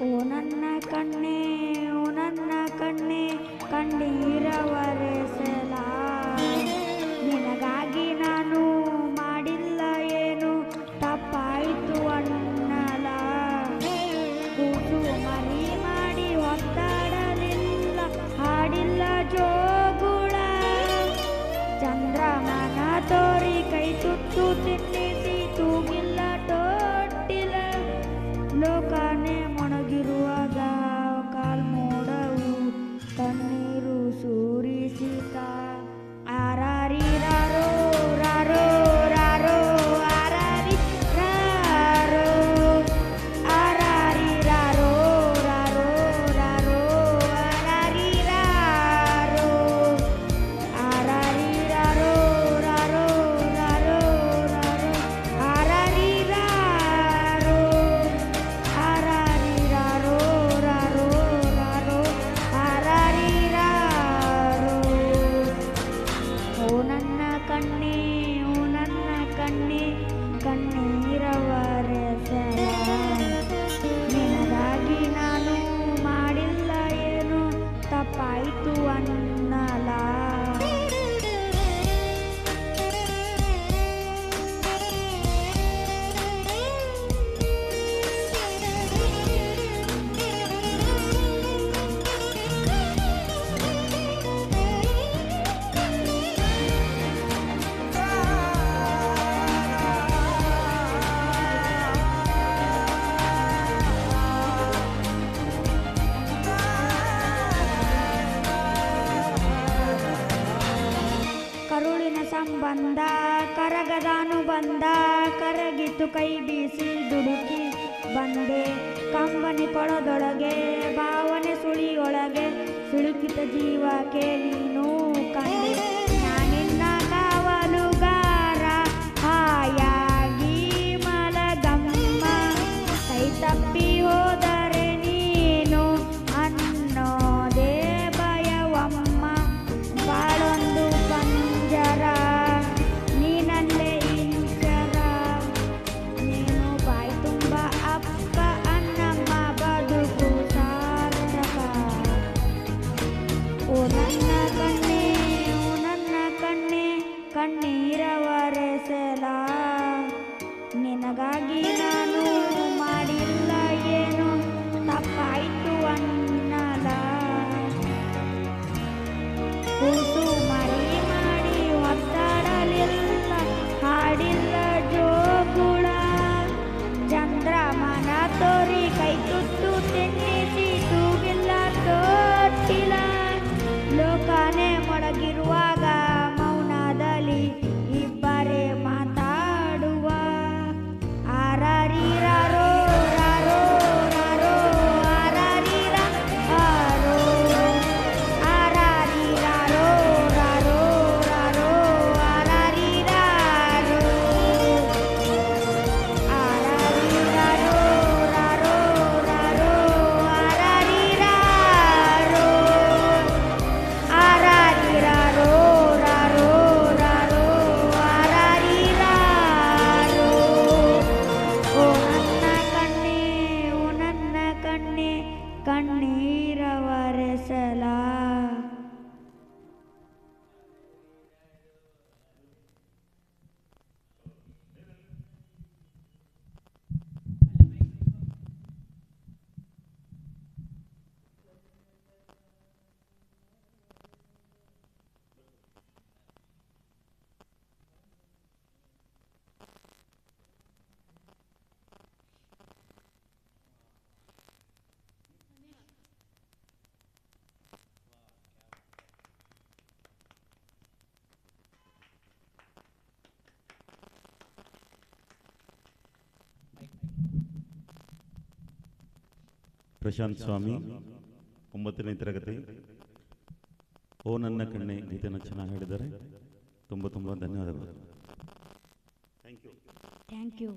ಓ ನನ್ನ ಕಣ್ಣೆ, ಓ ನನ್ನ ಕಣ್ಣೆ, ಕಣ್ಣೀರವರೆಸಲ ನಿನಗಾಗಿ ನಾನು ಮಾಡಿಲ್ಲ ಏನು ತಪ್ಪಾಯಿತು ಅನ್ನಲ. ಕೂಸು ಮರಿ ಮಾಡಿ ಒತ್ತಾಡಲಿಲ್ಲ, ಹಾಡಿಲ್ಲ ಜೋಗುಳ. ಚಂದ್ರಮನ ತೋರಿ ಕೈ ತುತ್ತು ತಿನ್ನಿಸಿ ತೂಗಿಲ್ಲ ತೊಟ್ಟಿಲ. ಲೋಕನೇ ಮೊಣಗಿರುವಾಗ ಕಾಲ್ಮೋಡವು ಕಣ್ಣೀರು ಸುರಿಸಿತ. ಆರಾರಿರಾರೋ ರಾರೋ ರಾರೋ ಆರಾರಿ ರಾರೋ, ಆರಾರಿರಾರೋ ರಾರೋ ರಾರೋ ಆರಾರಿರಾರೋ, ಆರಾರಿರಾರೋ ರಾರೋ ರಾರೋ ರಾರೋ ಆರಾರಿರಾರೋ, ಆರಾರಿರಾರೋ ರಾರೋ ರಾರೋ ಆರಾರಿರಾರೋ. ಓ ನನ್ನ ಕಣ್ಣೆ, ಓ ನನ್ನ ಕಣ್ಣೆ, ಕಣ್ಣೀರವರೆಸಲ ನಿನಗಾಗಿ ನಾನು ಮಾಡಿಲ್ಲ ಏನು ತಪ್ಪಾಯಿತು ಅನ್ನಲ. ಕರುಳಿನ ಸಂಬಂಧ ಕರಗದಾನು ಬಂದ, ಕರಗಿತು ಕೈ ಬೀಸಿ ದುಡುಕಿ ಬಂದೆ. ಕಂಬನಿ ಕೊಳದೊಳಗೆ ಭಾವನೆ ಸುಳಿಯೊಳಗೆ ಸಿಳುಕಿತ ಜೀವಕ್ಕೆ ನೀನು ಕಂಡೆ. ನಾನಿನ್ನ ಕಾವಲುಗಾರ ಹಾಯಾಗಿ ಮಲಗಮ್ಮ, ಕೈ ತಪ್ಪಿ ಹೋದರೆ ನೀನು ಅನ್ನೋದೇ ಭಯವಮ್ಮ. ಬಾಳೊಂದು ಪಂಜರ ನೀನಲ್ಲೇ ಇಂಚರ, ನೀನು ಬಾಯಿ ತುಂಬ ಅಪ್ಪ ಅನ್ನಮ್ಮ ಬದುಕು ಸಾರ್ಥಕ. ಓ ನನ್ನ ಕಣ್ಣೆ, ಓ ನನ್ನ ಕಣ್ಣೆ, ಕಣ್ಣೀರವರೆಸಲ ನಿನಗಾಗಿ ನಾನು ಮಾಡಿಲ್ಲ ಏನು ತಪ್ಪಾಯಿತು ಅನ್ನಲ. ಕೂಸು ಮರಿ ಮಾಡಿ ಒತ್ತಾಡಲಿಲ್ಲ, ಹಾಡಿಲ್ಲ ಜೋಗುಳ. ಚಂದ್ರಮನ ತೋರಿ ಕೈ ತುತ್ತು ತಿನ್ನಿಸಿ ತೂಗಿಲ್ಲ ತೊಟ್ಟಿಲ. ಲೋಕನೇ ಮೊಳಗಿರುವಾಗ ಮೌನದಲ್ಲಿ ಇಬ್ಬರೇ ಮಾತಾಡುವ. ಆರಾರಿರಾರೋ ರಾರೋ ರಾರೋ ಆರಾರಿರಾರೋ, ಆರಾರಿರಾರೋ ರಾರೋ ರಾರೋ ಆರಾರಿರಾರೋ, ಆರಾರಿರಾರೋ ರಾರೋ ರಾರೋ ಆರಾರಿರಾರೋ, ಆರಾರಿರಾರೋ ರಾರೋ ರಾರೋ ಆರಾರಿರಾರೋ. ಓ ನನ್ನ ಕಣ್ಣೆ, ಓ ನನ್ನ ಕಣ್ಣೆ, ಕಣ್ಣೀರವರೆಸಲ. ಪ್ರಶಾಂತ್ ಸ್ವಾಮಿ 9ನೇ ತರಗತಿ. ಓ ನನ್ನ ಕಣ್ಣೆ ಗೀತೆಯನ್ನು ಚೆನ್ನಾಗಿ ಹೇಳಿದ್ದಾರೆ. ತುಂಬ ಧನ್ಯವಾದಗಳು. Thank you. Thank you.